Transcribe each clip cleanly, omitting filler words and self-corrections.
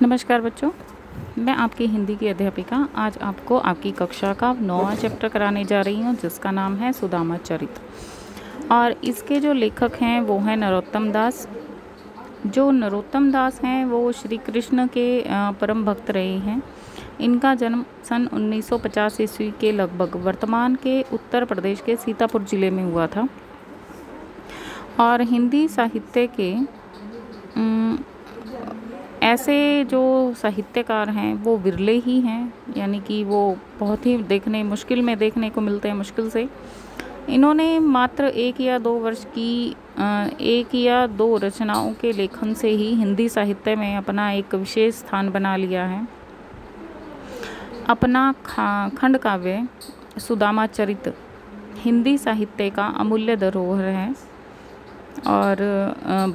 नमस्कार बच्चों, मैं आपकी हिंदी की अध्यापिका आज आपको आपकी कक्षा का 9वां चैप्टर कराने जा रही हूँ, जिसका नाम है सुदामा चरित। और इसके जो लेखक हैं वो हैं नरोत्तम दास। जो नरोत्तम दास हैं वो श्री कृष्ण के परम भक्त रहे हैं। इनका जन्म सन 1950 ईस्वी के लगभग वर्तमान के उत्तर प्रदेश के सीतापुर ज़िले में हुआ था। और हिंदी साहित्य के ऐसे जो साहित्यकार हैं वो विरले ही हैं, यानी कि वो बहुत ही देखने को मिलते हैं मुश्किल से। इन्होंने मात्र 1 या 2 वर्ष की 1 या 2 रचनाओं के लेखन से ही हिंदी साहित्य में अपना एक विशेष स्थान बना लिया है। अपना खंड काव्य सुदामा चरित हिंदी साहित्य का अमूल्य धरोहर है और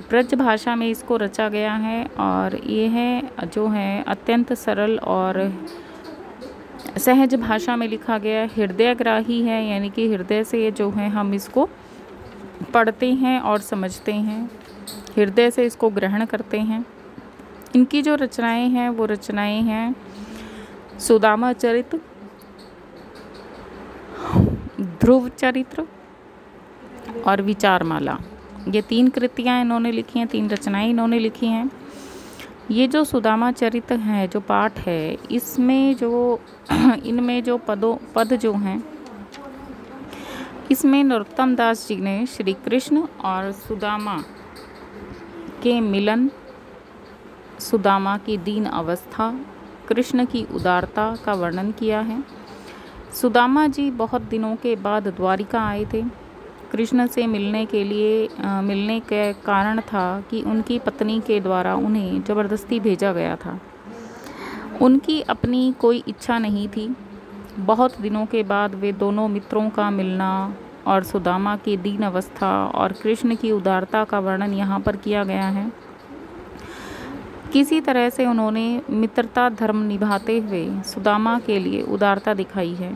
ब्रज भाषा में इसको रचा गया है। और ये है जो है अत्यंत सरल और सहज भाषा में लिखा गया, हृदयग्राही है, यानी कि हृदय से जो है हम इसको पढ़ते हैं और समझते हैं, हृदय से इसको ग्रहण करते हैं। इनकी जो रचनाएं हैं वो रचनाएं हैं सुदामा चरित, ध्रुव चरित्र और विचारमाला। ये 3 कृतियाँ इन्होंने लिखी हैं, 3 रचनाएं इन्होंने लिखी हैं। ये जो सुदामा चरित है, जो पाठ है, इसमें जो इनमें जो पद जो हैं, इसमें नरोत्तम दास जी ने श्री कृष्ण और सुदामा के मिलन, सुदामा की दीन अवस्था, कृष्ण की उदारता का वर्णन किया है। सुदामा जी बहुत दिनों के बाद द्वारिका आए थे। कृष्ण से मिलने के कारण था कि उनकी पत्नी के द्वारा उन्हें ज़बरदस्ती भेजा गया था। उनकी अपनी कोई इच्छा नहीं थी। बहुत दिनों के बाद वे दोनों मित्रों का मिलना और सुदामा की दीन अवस्था और कृष्ण की उदारता का वर्णन यहाँ पर किया गया है। किसी तरह से उन्होंने मित्रता धर्म निभाते हुए सुदामा के लिए उदारता दिखाई है।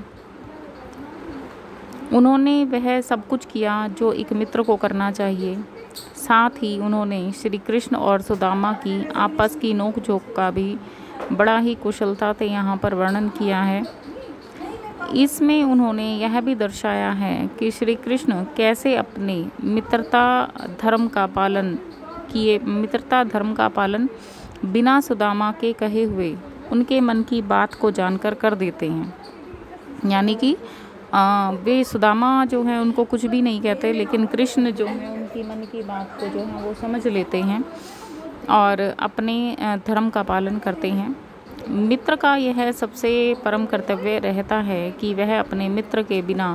उन्होंने वह सब कुछ किया जो एक मित्र को करना चाहिए। साथ ही उन्होंने श्री कृष्ण और सुदामा की आपस की नोक-झोंक का भी बड़ा ही कुशलता से यहाँ पर वर्णन किया है। इसमें उन्होंने यह भी दर्शाया है कि श्री कृष्ण कैसे अपने मित्रता धर्म का पालन बिना सुदामा के कहे हुए उनके मन की बात को जानकर कर देते हैं। यानी कि वे सुदामा जो है उनको कुछ भी नहीं कहते, लेकिन कृष्ण जो है उनकी मन की बात को जो है वो समझ लेते हैं और अपने धर्म का पालन करते हैं। मित्र का यह सबसे परम कर्तव्य रहता है कि वह अपने मित्र के बिना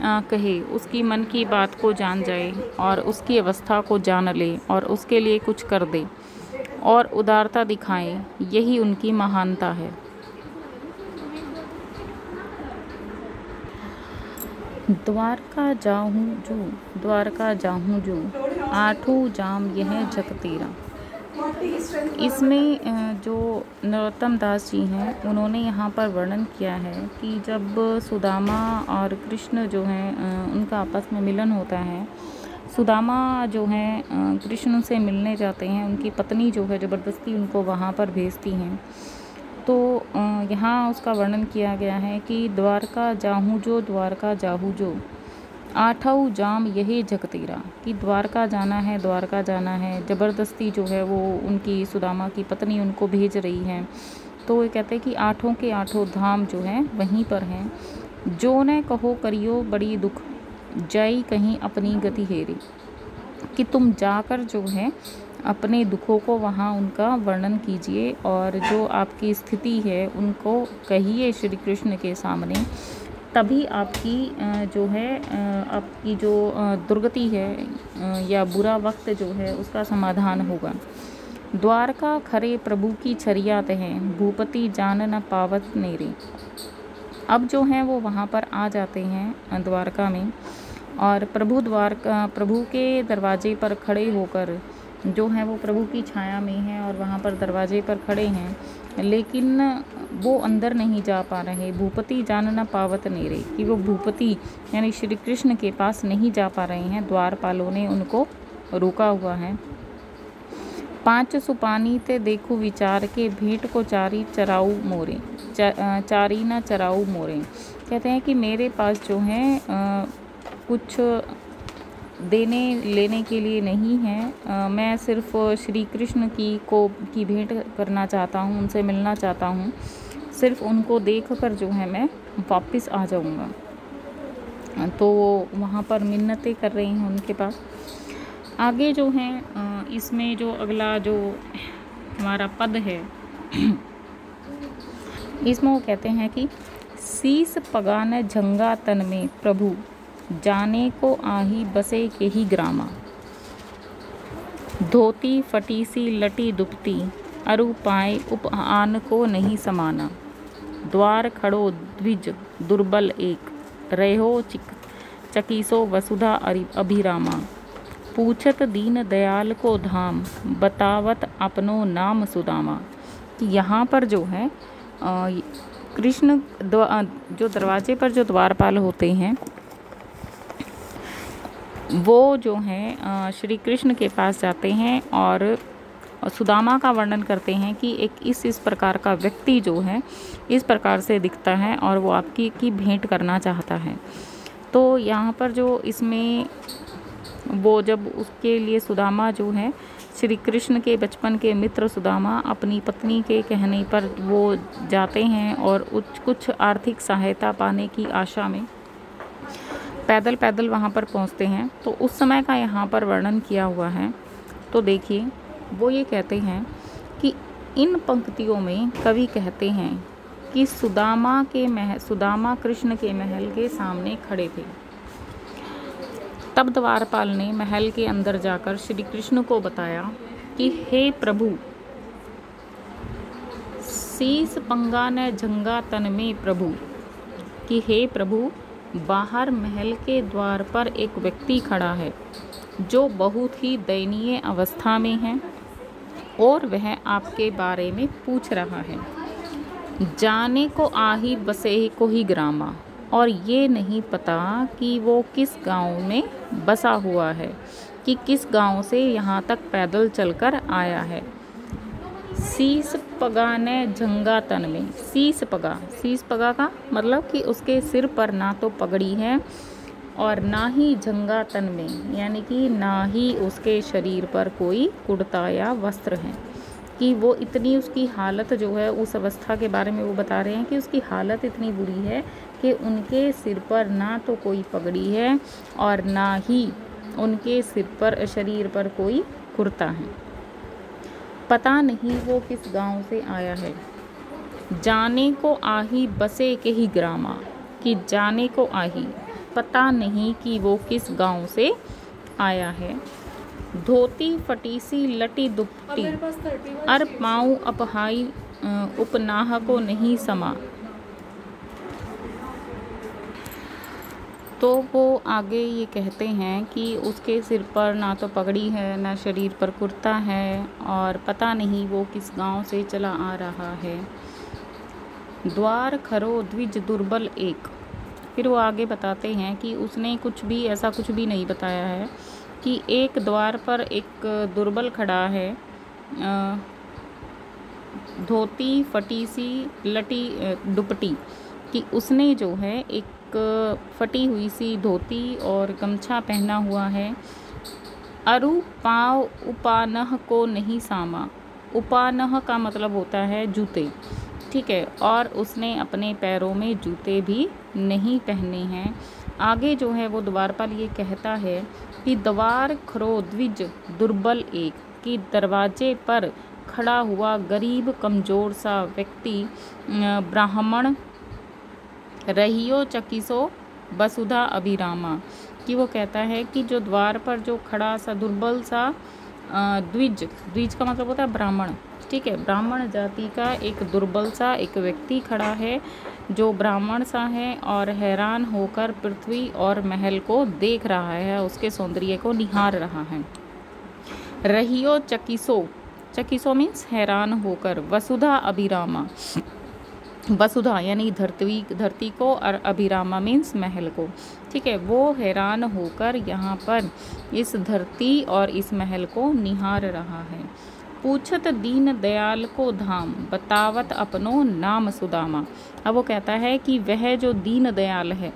कहे उसकी मन की बात को जान जाए और उसकी अवस्था को जान ले और उसके लिए कुछ कर दे और उदारता दिखाए। यही उनकी महानता है। द्वारका जाहूँ जो 8 जाम यह जग तेरा। इसमें जो नरोत्तम दास जी हैं उन्होंने यहाँ पर वर्णन किया है कि जब सुदामा और कृष्ण जो हैं उनका आपस में मिलन होता है, सुदामा जो हैं कृष्ण से मिलने जाते हैं, उनकी पत्नी जो है ज़बरदस्ती उनको वहाँ पर भेजती हैं। तो यहाँ उसका वर्णन किया गया है कि द्वारका जाहूँ जो 8 जाम यही जग तेरा, कि द्वारका जाना है। ज़बरदस्ती जो है वो उनकी सुदामा की पत्नी उनको भेज रही है। तो वो कहते हैं कि 8 के 8 धाम जो हैं वहीं पर हैं। जो न कहो करियो बड़ी दुख, जाई कहीं अपनी गति हेरी, कि तुम जाकर जो है अपने दुखों को वहाँ उनका वर्णन कीजिए और जो आपकी स्थिति है उनको कहिए श्री कृष्ण के सामने। तभी आपकी जो दुर्गति है या बुरा वक्त जो है उसका समाधान होगा। द्वारका खरे प्रभु की छरियात है, भूपति जान न पावत नेरे। अब जो है वो वहाँ पर आ जाते हैं द्वारका में और प्रभु के दरवाजे पर खड़े होकर जो है वो प्रभु की छाया में हैं और वहाँ पर दरवाजे पर खड़े हैं, लेकिन वो अंदर नहीं जा पा रहे। भूपति जान न पावत नेरे, कि वो भूपति यानी श्री कृष्ण के पास नहीं जा पा रहे हैं, द्वारपालों ने उनको रोका हुआ है। पाँच सुपानी ते देखूं विचार के, भेंट को चारी चराऊ मोरे, चारी ना चराऊ मोरे। कहते हैं कि मेरे पास जो है कुछ देने लेने के लिए नहीं है। मैं सिर्फ श्री कृष्ण की भेंट करना चाहता हूँ, उनसे मिलना चाहता हूँ। सिर्फ उनको देखकर जो है मैं वापस आ जाऊँगा। तो वो वहाँ पर मिन्नतें कर रही हैं उनके पास। आगे जो है इसमें जो अगला जो हमारा पद है इसमें वो कहते हैं कि शीस पगान झंगा तन में प्रभु, जाने को आही बसे के ही ग्रामा। धोती फटी सी लटी दुपटी, अरु पाए उप आन को नहीं समाना। द्वार खड़ो द्विज दुर्बल एक, रहो चकीसो वसुधा अभिरामा। पूछत दीन दयाल को धाम, बतावत अपनो नाम सुदामा। यहाँ पर जो है कृष्ण जो दरवाजे पर जो द्वारपाल होते हैं वो जो हैं श्री कृष्ण के पास जाते हैं और सुदामा का वर्णन करते हैं कि एक इस प्रकार का व्यक्ति जो है इस प्रकार से दिखता है और वो आपकी भेंट करना चाहता है। तो यहाँ पर जो इसमें वो जब उसके लिए सुदामा जो है श्री कृष्ण के बचपन के मित्र सुदामा अपनी पत्नी के कहने पर वो जाते हैं और कुछ आर्थिक सहायता पाने की आशा में पैदल पैदल वहाँ पर पहुँचते हैं। तो उस समय का यहाँ पर वर्णन किया हुआ है। तो देखिए वो ये कहते हैं कि इन पंक्तियों में कवि कहते हैं कि सुदामा कृष्ण के महल के सामने खड़े थे। तब द्वारपाल ने महल के अंदर जाकर श्री कृष्ण को बताया कि हे प्रभु, शीस पंगा न झंगा तन में प्रभु, कि हे प्रभु, बाहर महल के द्वार पर एक व्यक्ति खड़ा है जो बहुत ही दयनीय अवस्था में है और वह आपके बारे में पूछ रहा है। जाने को आही बसे को ही ग्रामा, और ये नहीं पता कि वो किस गांव में बसा हुआ है, कि किस गांव से यहाँ तक पैदल चलकर आया है। शीस पगा ने झंगा तन में, शीस पगा का मतलब कि उसके सिर पर ना तो पगड़ी है और ना ही झंगा तन में, यानी कि ना ही उसके शरीर पर कोई कुर्ता या वस्त्र है। कि वो इतनी उसकी हालत जो है उस अवस्था के बारे में वो बता रहे हैं कि उसकी हालत इतनी बुरी है कि उनके सिर पर ना तो कोई पगड़ी है और ना ही उनके सिर पर शरीर पर कोई कुर्ता है। पता नहीं वो किस गांव से आया है। जाने को आही बसे के ही ग्रामा, कि जाने को आही पता नहीं कि वो किस गांव से आया है। धोती फटी सी लटी दुपटी, अर पाँव अपहाई उपनाह को नहीं समा। तो वो आगे ये कहते हैं कि उसके सिर पर ना तो पगड़ी है, ना शरीर पर कुर्ता है, और पता नहीं वो किस गांव से चला आ रहा है। द्वार खरो द्विज दुर्बल एक, फिर वो आगे बताते हैं कि उसने ऐसा कुछ भी नहीं बताया है कि एक द्वार पर एक दुर्बल खड़ा है, धोती फटी सी लटी दुपटी, कि उसने जो है एक फटी हुई सी धोती और गमछा पहना हुआ है। अरु पाँव उपानह को नहीं सामा, उपानह का मतलब होता है जूते, ठीक है, और उसने अपने पैरों में जूते भी नहीं पहने हैं। आगे जो है वो द्वारपाल ये कहता है कि द्वार खरो द्विज दुर्बल एक, कि दरवाजे पर खड़ा हुआ गरीब कमज़ोर सा व्यक्ति ब्राह्मण रहियो चकीसो वसुधा अभिरामा, कि वो कहता है कि जो द्वार पर जो खड़ा सा दुर्बल सा द्विज का मतलब होता है ब्राह्मण, ठीक है, ब्राह्मण जाति का एक दुर्बल सा एक व्यक्ति खड़ा है जो ब्राह्मण सा है और हैरान होकर पृथ्वी और महल को देख रहा है, उसके सौंदर्य को निहार रहा है। रहियो चकीसो मीन्स हैरान होकर, वसुधा अभिरामा, वसुधा यानी धरती को, और अभिरामा मीन्स महल को, ठीक है, वो हैरान होकर यहाँ पर इस धरती और इस महल को निहार रहा है। पूछत दीन दयाल को धाम, बतावत अपनो नाम सुदामा। अब वो कहता है कि वह जो दीन दयाल है,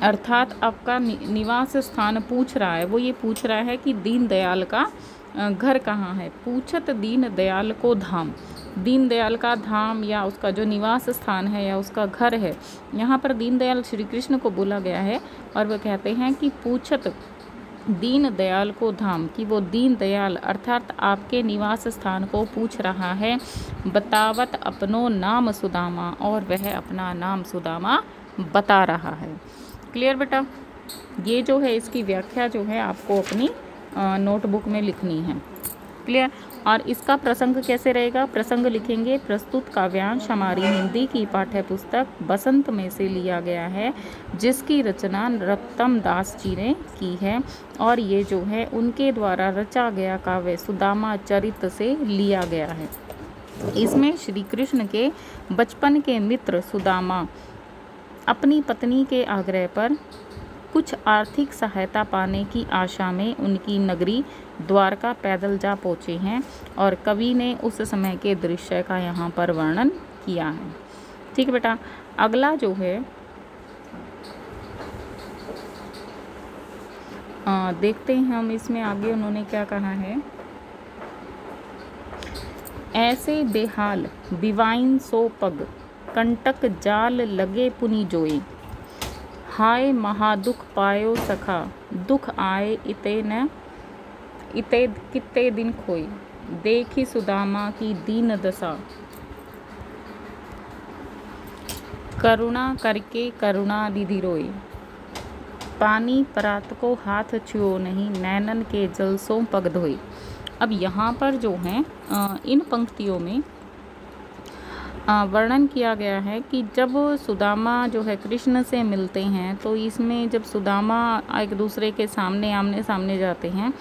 अर्थात आपका निवास स्थान पूछ रहा है, वो ये पूछ रहा है कि दीन दयाल का घर कहाँ है। पूछत दीन दयाल को धाम, दीन दयाल का धाम या उसका जो निवास स्थान है या उसका घर है, यहाँ पर दीन दयाल श्री कृष्ण को बोला गया है। और वह कहते हैं कि पूछत दीन दयाल को धाम, कि वो दीन दयाल अर्थात आपके निवास स्थान को पूछ रहा है। बतावत अपनो नाम सुदामा, और वह अपना नाम सुदामा बता रहा है। क्लियर बेटा? ये जो है इसकी व्याख्या जो है आपको अपनी नोटबुक में लिखनी है। क्लियर? और इसका प्रसंग कैसे रहेगा? प्रसंग लिखेंगे, प्रस्तुत काव्यांश हमारी हिंदी की पाठ्य पुस्तक बसंत में से लिया गया है, जिसकी रचना नरोत्तम दास जी ने की है, और ये जो है उनके द्वारा रचा गया काव्य सुदामा चरित से लिया गया है। इसमें श्री कृष्ण के बचपन के मित्र सुदामा अपनी पत्नी के आग्रह पर कुछ आर्थिक सहायता पाने की आशा में उनकी नगरी द्वारका पैदल जा पहुँचे हैं, और कवि ने उस समय के दृश्य का यहाँ पर वर्णन किया है। ठीक है बेटा? अगला जो है देखते हैं हम इसमें आगे उन्होंने क्या कहा है। ऐसे बेहाल बिवाइन सो पग, कंटक जाल लगे पुनि जोई, हाय महादुख पायो सखा, दुख आए इते कित्ते दिन खोई, देखी सुदामा की दीन दशा, करुणा करके करुणा निधि रोई, पानी परात को हाथ छुओ नहीं, नैनन के जल सो पग धोई। अब यहाँ पर जो है इन पंक्तियों में वर्णन किया गया है कि जब सुदामा जो है कृष्ण से मिलते हैं, तो इसमें जब सुदामा एक दूसरे के सामने आमने सामने जाते हैं,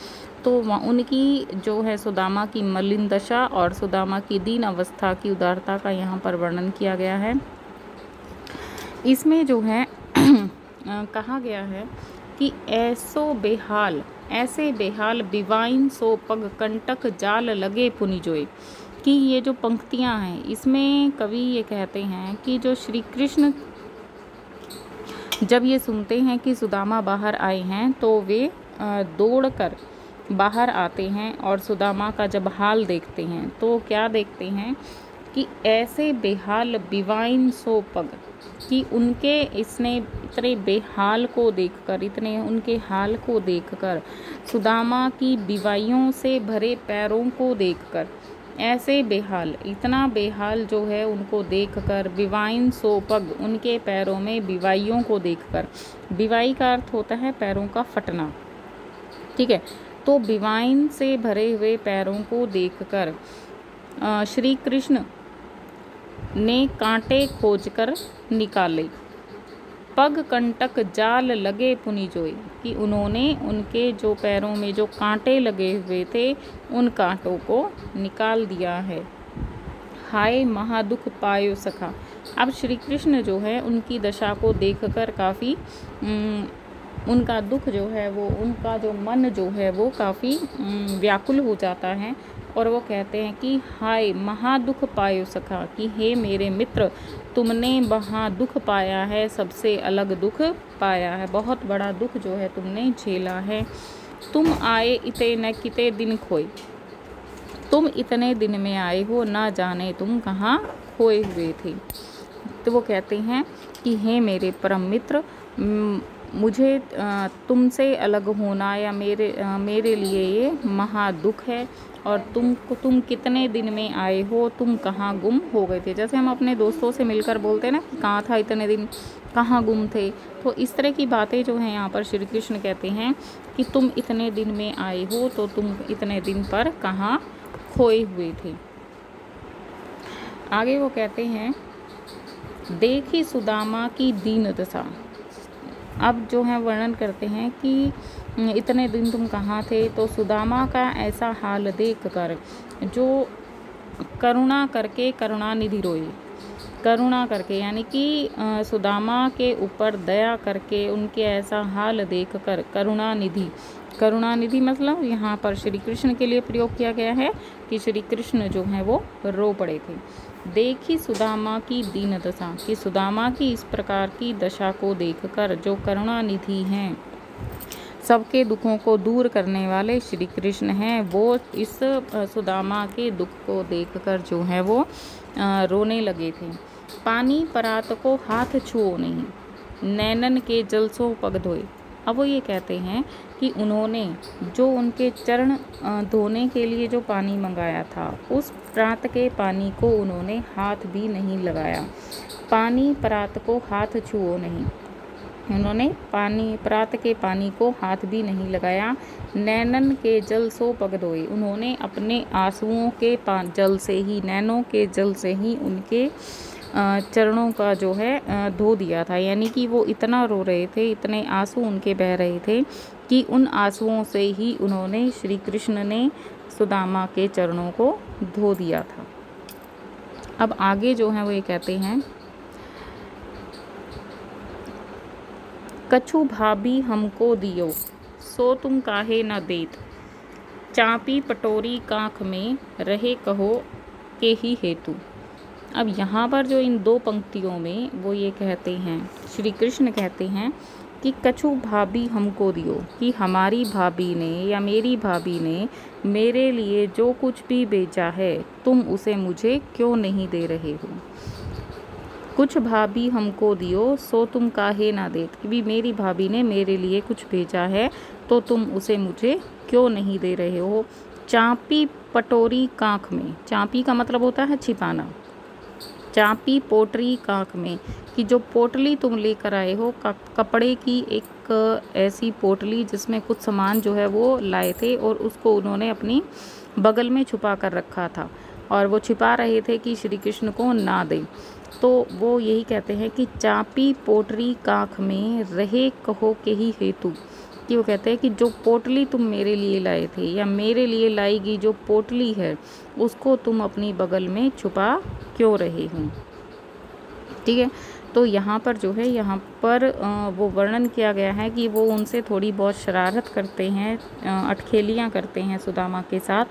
तो उनकी जो है सुदामा की मलिन दशा और सुदामा की दीन अवस्था की उदारता का यहाँ पर वर्णन किया गया है। इसमें जो है कहा गया है कि ऐसे बेहाल बिवाइन सो पग, कंटक जाल लगे पुनि जोई, कि ये जो पंक्तियाँ हैं इसमें कवि ये कहते हैं कि जो श्री कृष्ण जब ये सुनते हैं कि सुदामा बाहर आए हैं, तो वे दौड़कर बाहर आते हैं और सुदामा का जब हाल देखते हैं, तो क्या देखते हैं कि ऐसे बेहाल बिवाइन सो पग, कि उनके इतने बेहाल को देखकर, इतने उनके हाल को देखकर, सुदामा की बिवाइयों से भरे पैरों को देखकर, ऐसे बेहाल, इतना बेहाल जो है उनको देखकर, बिवाइन सो पग, उनके पैरों में बिवाइयों को देखकर, बिवाई का अर्थ होता है पैरों का फटना। ठीक है? तो बिवाइन से भरे हुए पैरों को देखकर श्री कृष्ण ने कांटे खोजकर निकाले, पग कंटक जाल लगे पुनि जोई, कि उन्होंने उनके जो पैरों में जो कांटे लगे हुए थे उन कांटों को निकाल दिया है। हाय महादुख पायो सखा। अब श्री कृष्ण जो है उनकी दशा को देखकर काफ़ी उनका दुख जो है वो, उनका जो मन जो है वो काफ़ी व्याकुल हो जाता है, और वो कहते हैं कि हाय महादुख पायो सखा, कि हे मेरे मित्र, तुमने महादुख पाया है, सबसे अलग दुख पाया है, बहुत बड़ा दुख जो है तुमने झेला है। तुम आए इते न किते दिन खोए, तुम इतने दिन में आए हो, ना जाने तुम कहाँ खोए हुए थे। तो वो कहते हैं कि हे मेरे परम मित्र, मुझे तुमसे अलग होना या मेरे लिए ये महादुख है, और तुम कितने दिन में आए हो, तुम कहाँ गुम हो गए थे। जैसे हम अपने दोस्तों से मिलकर बोलते हैं ना कि कहाँ था इतने दिन, कहाँ गुम थे, तो इस तरह की बातें जो हैं यहाँ पर श्री कृष्ण कहते हैं कि तुम इतने दिन में आए हो, तो तुम इतने दिन पर कहाँ खोए हुए थे। आगे वो कहते हैं, देखी सुदामा की दीन दशा। अब जो है वर्णन करते हैं कि इतने दिन तुम कहाँ थे, तो सुदामा का ऐसा हाल देखकर जो करुणा करके करुणा निधि रोई, करुणा करके, यानी कि सुदामा के ऊपर दया करके उनके ऐसा हाल देखकर, करुणानिधि मतलब यहाँ पर श्री कृष्ण के लिए प्रयोग किया गया है कि श्री कृष्ण जो हैं वो रो पड़े थे। देखी सुदामा की दीन दशा, कि सुदामा की इस प्रकार की दशा को देखकर जो करुणानिधि हैं, सबके दुखों को दूर करने वाले श्री कृष्ण हैं, वो इस सुदामा के दुख को देखकर जो है वो रोने लगे थे। पानी परात को हाथ छुओ नहीं, नैनन के जल सो पग धोए। अब वो ये कहते हैं कि उन्होंने जो उनके चरण धोने के लिए जो पानी मंगाया था, उस प्रात के पानी को उन्होंने हाथ भी नहीं लगाया। पानी परात को हाथ छुओ नहीं, उन्होंने प्रात के पानी को हाथ भी नहीं लगाया। नैनन के जल सो पग धोए, उन्होंने अपने आंसुओं के जल से ही, नैनों के जल से ही उनके चरणों का जो है धो दिया था। यानी कि वो इतना रो रहे थे, इतने आंसू उनके बह रहे थे कि उन आंसुओं से ही उन्होंने, श्री कृष्ण ने सुदामा के चरणों को धो दिया था। अब आगे जो है वो ये कहते हैं, कछु भाभी हमको दियो, सो तुम काहे न देत, चापी पटोरी काख में रहे कहो के ही हेतु। अब यहाँ पर जो इन दो पंक्तियों में वो ये कहते हैं, श्री कृष्ण कहते हैं कि कछु भाभी हमको दियो, कि हमारी भाभी ने या मेरी भाभी ने मेरे लिए जो कुछ भी बेचा है, तुम उसे मुझे क्यों नहीं दे रहे हो। कुछ भाभी हमको दियो, सो तुम काहे ना देत, कि भी मेरी भाभी ने मेरे लिए कुछ भेजा है तो तुम उसे मुझे क्यों नहीं दे रहे हो। चापी पटोरी कांख में, चापी का मतलब होता है छिपाना, चापी पोटरी कांख में, कि जो पोटली तुम लेकर आए हो, कपड़े की एक ऐसी पोटली जिसमें कुछ सामान जो है वो लाए थे और उसको उन्होंने अपनी बगल में छुपा कर रखा था और वो छिपा रहे थे कि श्री कृष्ण को ना दे। तो वो यही कहते हैं कि चापी पोटरी कांख में रहे कहो के ही हेतु, कि वो कहते हैं कि जो पोटली तुम मेरे लिए लाए थे या मेरे लिए लाई गई जो पोटली है, उसको तुम अपनी बगल में छुपा क्यों रहे हो। ठीक है, तो यहाँ पर जो है, यहाँ पर वो वर्णन किया गया है कि वो उनसे थोड़ी बहुत शरारत करते हैं, अटखेलियाँ करते हैं सुदामा के साथ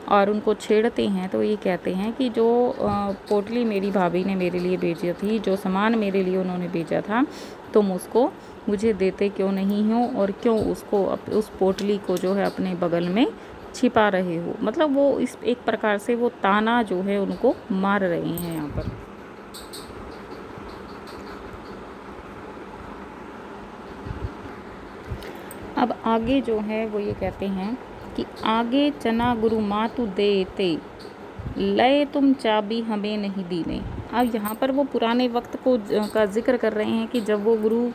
और उनको छेड़ते हैं। तो ये कहते हैं कि जो पोटली मेरी भाभी ने मेरे लिए भेजी थी, जो सामान मेरे लिए उन्होंने भेजा था, तुम उसको मुझे देते क्यों नहीं हो और क्यों उसको उस पोटली को जो है अपने बगल में छिपा रहे हो। मतलब वो इस एक प्रकार से वो ताना जो है उनको मार रहे हैं यहाँ पर। अब आगे जो है वो ये कहते हैं कि आगे चना गुरु मातु देते, लय तुम चाबी हमें नहीं दीने। अब यहाँ पर वो पुराने वक्त का जिक्र कर रहे हैं कि जब वो गुरु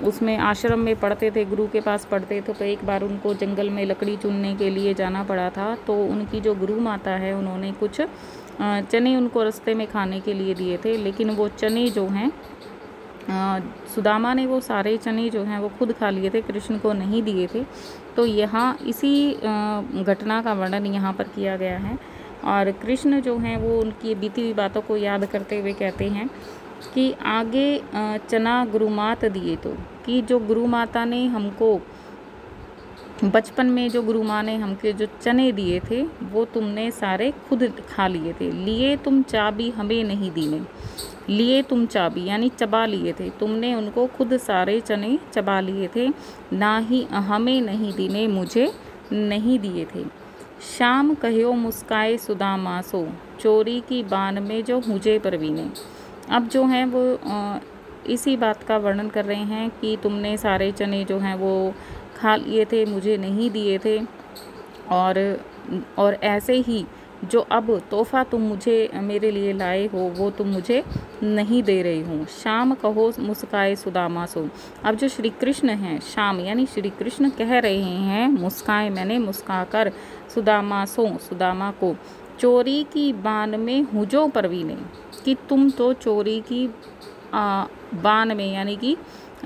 उसमें आश्रम में पढ़ते थे, गुरु के पास पढ़ते थे, तो एक बार उनको जंगल में लकड़ी चुनने के लिए जाना पड़ा था। तो उनकी जो गुरु माता है उन्होंने कुछ चने उनको रास्ते में खाने के लिए दिए थे, लेकिन वो चने जो हैं सुदामा ने वो सारे चने जो हैं वो खुद खा लिए थे, कृष्ण को नहीं दिए थे। तो यहाँ इसी घटना का वर्णन यहाँ पर किया गया है और कृष्ण जो हैं वो उनकी बीती हुई बातों को याद करते हुए कहते हैं कि आगे चना गुरुमात दिए, तो कि जो गुरु माता ने हमको बचपन में, जो गुरु माँ ने हमके जो चने दिए थे वो तुमने सारे खुद खा लिए थे। लिए तुम चाबी हमें नहीं दीने, लिए तुम चाबी यानी चबा लिए थे, तुमने उनको खुद सारे चने चबा लिए थे, ना ही हमें नहीं दीने, मुझे नहीं दिए थे। शाम कहो मुस्काए सुदामा सो, चोरी की बान में जो मुझे परवीने। अब जो हैं वो इसी बात का वर्णन कर रहे हैं कि तुमने सारे चने जो हैं वो खा लिए थे, मुझे नहीं दिए थे और ऐसे ही जो अब तोहफ़ा तुम मुझे मेरे लिए लाए हो वो तुम मुझे नहीं दे रहे हो। शाम कहो मुस्काए सुदामा सो। अब जो श्री कृष्ण हैं, शाम यानी श्री कृष्ण कह रहे हैं, मुस्काए मैंने मुस्काकर, सुदामा सो सुदामा को, चोरी की बान में हुजो परवीने, कि तुम तो चोरी की बान में यानी कि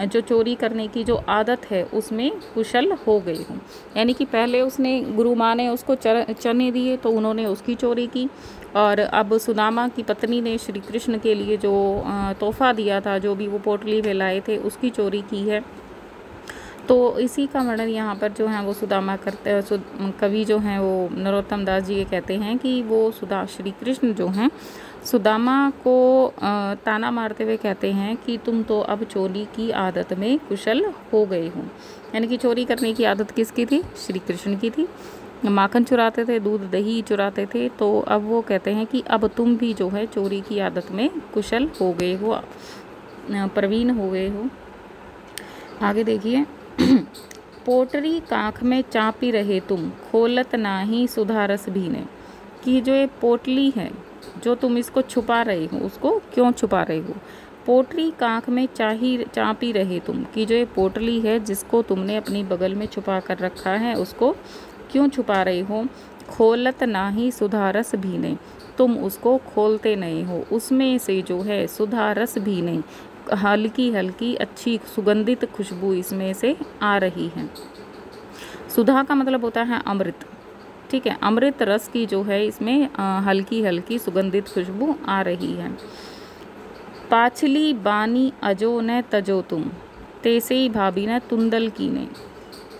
जो चोरी करने की जो आदत है उसमें कुशल हो गई हूँ। यानी कि पहले उसने गुरु माँ ने उसको चने दिए तो उन्होंने उसकी चोरी की, और अब सुदामा की पत्नी ने श्री कृष्ण के लिए जो तोहफा दिया था, जो भी वो पोटली में लाए थे, उसकी चोरी की है। तो इसी का वर्णन यहाँ पर जो है वो सुदामा करते कवि जो हैं वो नरोत्तम दास जी ये कहते हैं कि वो श्री कृष्ण जो हैं सुदामा को ताना मारते हुए कहते हैं कि तुम तो अब चोरी की आदत में कुशल हो गए हो। यानी कि चोरी करने की आदत किसकी थी? श्री कृष्ण की थी। माखन चुराते थे, दूध दही चुराते थे। तो अब वो कहते हैं कि अब तुम भी जो है चोरी की आदत में कुशल हो गए हो, प्रवीण हो गए हो। आगे देखिए, पोटरी काख में चापी रहे तुम, खोलत नाही सुधारस भी ने। कि जो ये पोटली है जो तुम इसको छुपा रहे हो, उसको क्यों छुपा रहे हो? पोटरी काख में चापी रहे तुम, कि जो ये पोटली है जिसको तुमने अपनी बगल में छुपा कर रखा है उसको क्यों छुपा रहे हो? खोलत नाही सुधारस भी नहीं, तुम उसको खोलते नहीं हो, उसमें से जो है सुधारस भी नहीं, हल्की हल्की अच्छी सुगंधित खुशबू इसमें से आ रही है। सुधा का मतलब होता है अमृत, ठीक है। अमृत रस की जो है इसमें हल्की हल्की सुगंधित खुशबू आ रही है। पाछली बानी अजो न तजो तुम, तेसे ही भाभी न तुंदल की ने।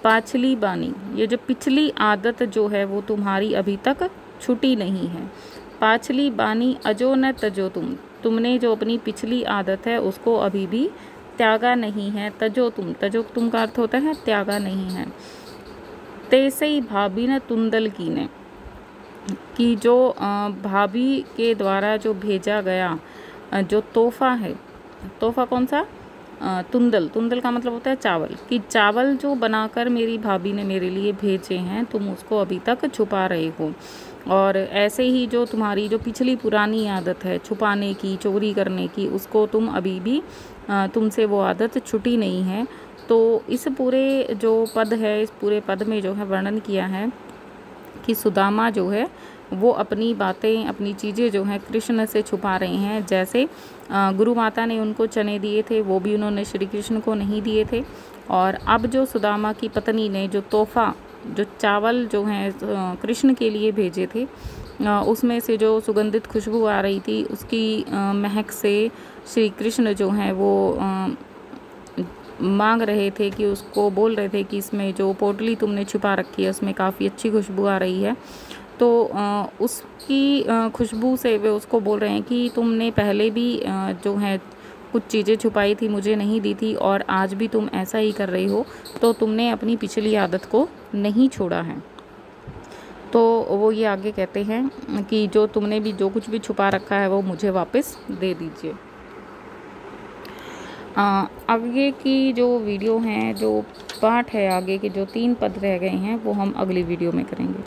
पाछली बानी, ये जो पिछली आदत जो है वो तुम्हारी अभी तक छूटी नहीं है। पाछली बानी अजो न तजो तुमने जो अपनी पिछली आदत है उसको अभी भी त्यागा नहीं है। तजो तुम का अर्थ होता है त्यागा नहीं है। तैसे ही भाभी न तुंदल की ने, कि जो भाभी के द्वारा जो भेजा गया जो तोहफा है, तोहफा कौन सा? तुंदल का मतलब होता है चावल, कि चावल जो बनाकर मेरी भाभी ने मेरे लिए भेजे हैं तुम उसको अभी तक छुपा रहे हो। और ऐसे ही जो तुम्हारी जो पिछली पुरानी आदत है छुपाने की, चोरी करने की, उसको तुम अभी भी तुमसे वो आदत छूटी नहीं है। तो इस पूरे जो पद है, इस पूरे पद में जो है वर्णन किया है कि सुदामा जो है वो अपनी बातें, अपनी चीज़ें जो हैं कृष्ण से छुपा रहे हैं। जैसे गुरु माता ने उनको चने दिए थे वो भी उन्होंने श्री कृष्ण को नहीं दिए थे, और अब जो सुदामा की पत्नी ने जो तोहफा, जो चावल जो हैं कृष्ण के लिए भेजे थे, उसमें से जो सुगंधित खुशबू आ रही थी उसकी महक से श्री कृष्ण जो हैं वो मांग रहे थे, कि उसको बोल रहे थे कि इसमें जो पोटली तुमने छुपा रखी है उसमें काफ़ी अच्छी खुशबू आ रही है। तो उसकी खुशबू से वे उसको बोल रहे हैं कि तुमने पहले भी जो है कुछ चीज़ें छुपाई थी, मुझे नहीं दी थी, और आज भी तुम ऐसा ही कर रही हो, तो तुमने अपनी पिछली आदत को नहीं छोड़ा है। तो वो ये आगे कहते हैं कि जो तुमने भी जो कुछ भी छुपा रखा है वो मुझे वापस दे दीजिए। आगे की जो वीडियो हैं, जो पाठ है, आगे के जो 3 पद रह गए हैं वो हम अगली वीडियो में करेंगे।